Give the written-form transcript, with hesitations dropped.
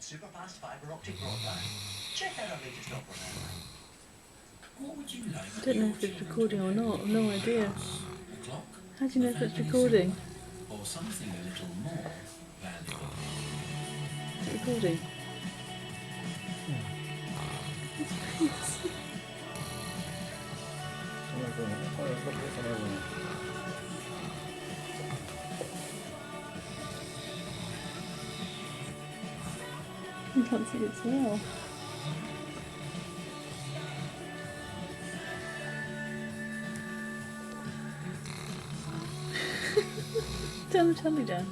super fast fibre optic broadband. Check out our latest offer now. What would you like? I don't know if it's recording or not. I've no idea. A clock? How do you know if it's recording? Or something a little more valuable? Is it recording? You can't see it smell. Turn the telly down.